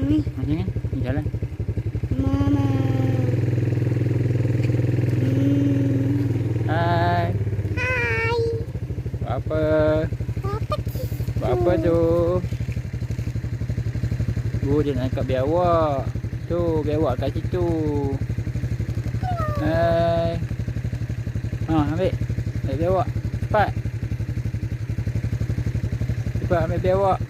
Sini, ni jalan. Mama. Hai. Hai. Apa? Apa Apa tu? Dia nak angkat biawak. Tu, biawak kat situ. Hai. Ambil. Ambil biawak. Cepat. Cepat ambil biawak.